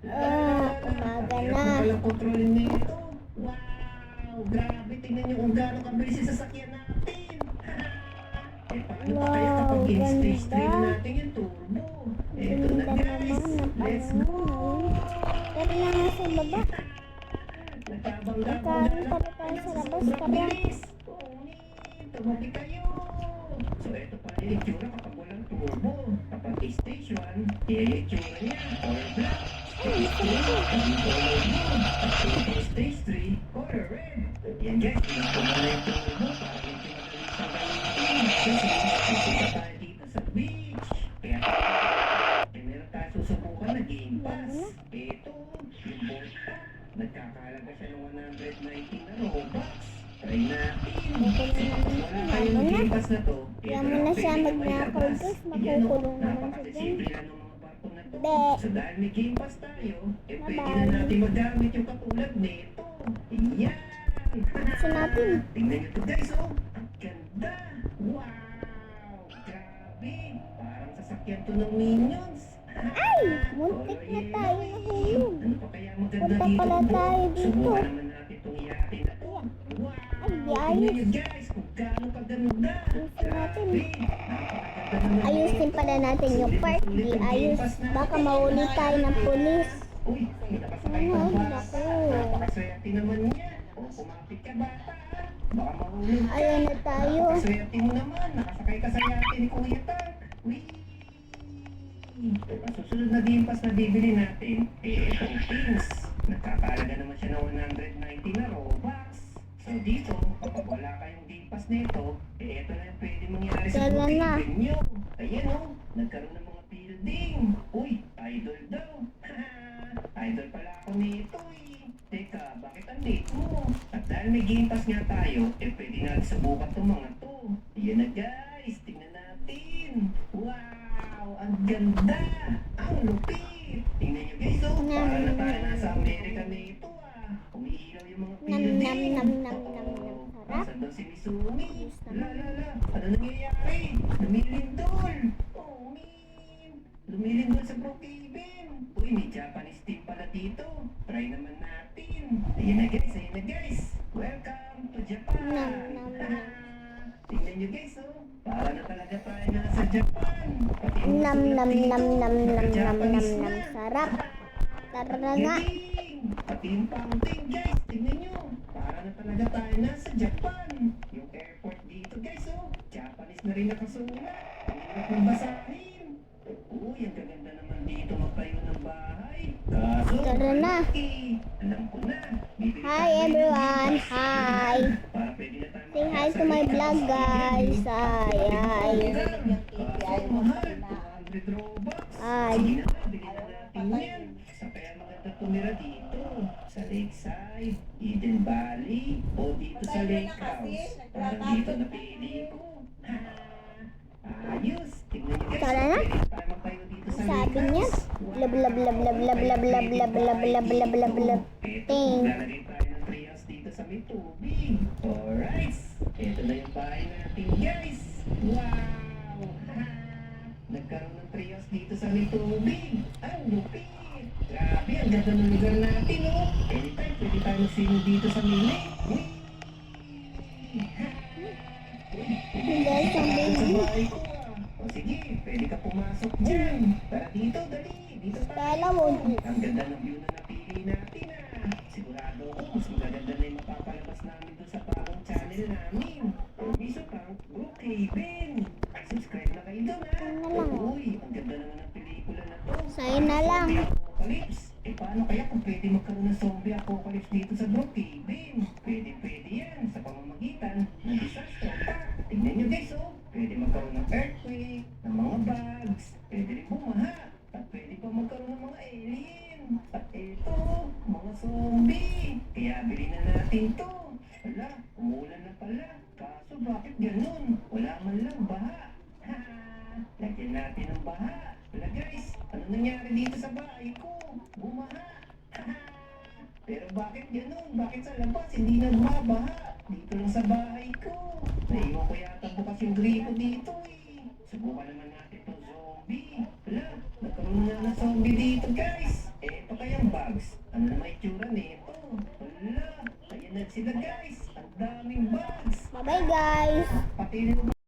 Umaga na. Walang control nito. Wow! Grabe, tingnan nyo kung gaano kabilis yung sasakyan natin. Eh, paano pa kaya Wow, kapag in-stage 3 ganda. na natin yung turbo? Eto na Ganda guys, naman na let's parang go! Tara na nga sa baba. Nagkabangga-bangga Magkaroon lang pa tayo sa labas, sobrang tara. bilis. Kunin, tumabi kayo. So ito pa rin yung itsura kapag walang turbo. Kapag stage 1, yung itsura niya, color black. Stage 2, naging color blue. At stage 3, color red. Yan guys, dito na yung turbo para medyo madali siyang gamitin. Kasi pupunta tayo dito sa beach. Kaya meron tayo susubukan na Game Pass. Ito, yung Volta. Nagkakahalaga siya ng 119 na Robux. Try natin. Wala kayong Game Pass na to. Kaya mo na siya magnakaw guys. Makukulong naman siya dyan. Napakasimple lang ng mga barko na to. Be. So dahil may Game Pass tayo, eh pwede na Bye-bye. natin magamit yung katulad nito. Yan! Gusto natin. Tingnan nyo to guys, oh! Ang ganda! Wow! Grabe! Parang sasakyan to ng Minions! Ay! Muntik na tayo nahulog. Ano pa kaya maganda Punta dito? pala tayo dito. Subukan naman natin itong iyakin na to. Wow! Ay, di ayos. Tingnan nyo guys kung gaano kaganda! Gusto natin. Grabe! Napakaganda naman Ayusin dito. pala natin yung part. Di ayos. Baka mahuli tayo ng pulis. Uy, nakasakay Ano? kang bata. Naku. Napakaswerte naman niya. O, kumapit ka bata. Baka mahulog ka. Ayan na tayo. Napakaswerte mo naman. Nakasakay ka sa yate ni Kuya Tank. Uy! Ang susunod na Game Pass na bibili natin, eh, itong Things. Nagkakalaga naman siya ng 190 na Robux. So dito, kapag wala kayong Game Pass nito, eh, ito na yung pwede mangyari sa Tara na. booking nyo. Ayan o, nagkaroon ng mga building. Uy, idol daw. Idol pala ako nito eh. Teka, bakit ang late mo? At dahil may Game Pass nga tayo, eh pwede natin subukan itong mga to. Ayan na guys, tingnan natin. Wow, ang ganda! Ang lupit! Tingnan nyo guys, oh, para na tayo nasa Amerika nito ah. Umiilaw yung mga Nam, building. nam, nam, nam, nam, nam. Sarap. Nasaan daw si Misumi? La, la, la. Ano nangyayari? Lumilindol! Oh, man! Lumilindol sa Brookhaven! Uy, may Japanese team pala dito. Try naman natin. Ayan na guys. Welcome to Japan! Nam, nam, nam. Tingnan nyo guys, oh. Para na talaga tayo nasa Japan. Pati yung Nam, sulat nam, dito, nam, nam, nam, nam, naka-Japanese nam, nam. na. Sarap. Tara na nga. Galing! Pati yung fountain guys, tingnan nyo. Para na talaga tayo nasa Japan. Yung airport dito guys, oh. Japanese na rin nakasulat. Ang hirap mong basahin. Uy, ang gaganda naman dito magtayo ng bahay. Kaso, Tara na. eh, alam ko na. Bibili Hi tayo ng everyone. Game Pass. Hi. Para pwede na tayo Say hi makasali to my sa vlog house. guys. Hi, hi. Kaso, mahal. 200 Robux. Ay. Sige na, bili na natin yan. Sa kaya maganda tumira dito. Sa Lakeside, Eden Valley, o dito sa Lake House. Parang dito napili ko. Ha! Ayos! Tingnan nyo guys. Tara na. Pwede tayo magtayo dito sa Sabi Lake niya, House. lab, lab, lab, lab, lab, lab, lab, lab, lab, lab, lab, lab, lab. Ito, Ting. maglalagay tayo ng treehouse dito sa may tubig. Alright! Ito na yung bahay natin guys. Wow! Nagkaroon ng treehouse dito sa may tubig. Ang lupit! Grabe, ang ganda ng lugar natin, oh! Anytime, pwede tayo mag-swimming dito sa may lake. Whee! Hindi siyang Sa baby. bahay ko, ah. O sige, pwede ka pumasok dyan. Tara dito, dali. Dito tayo. Kala mo. Ang ganda ng view na napili natin, ah. Sigurado ako, mas magaganda na yung mapapalabas namin doon sa bagong channel namin. Permiso pang Brookhaven. Subscribe na kayo doon, ah. Ano lang. Uy, ang ganda naman ng pelikula na to. Sa'yo na lang. Zombie Apocalypse. Eh paano kaya kung pwede magkaroon ng zombie apocalypse dito sa Brookhaven? Pwede yan sa pamamagitan ng disaster pack. Tingnan nyo guys, oh. Pwede magkaroon ng earthquake, ng mga bugs, pwede rin bumaha, at pwede pa magkaroon ng mga alien. At ito, mga zombie. Kaya bilhin na natin to. Wala, umuulan na pala. Kaso bakit ganun? Wala man lang baha. Ha! Lagyan natin ng baha. Wala guys, ano nangyari dito sa bahay ko? Bumaha. Ha! Pero bakit ganun? Bakit sa labas hindi nagbabaha? Dito lang sa bahay ko. Naiwan ko yata bukas yung gripo dito eh. Subukan naman natin itong zombie. Wala, nagkaroon na ng zombie dito guys. Eh, kayang bugs? Ano na may itsura nito? Hala, ayan na sila guys. Ang daming bugs. Bye-bye guys! Pati rin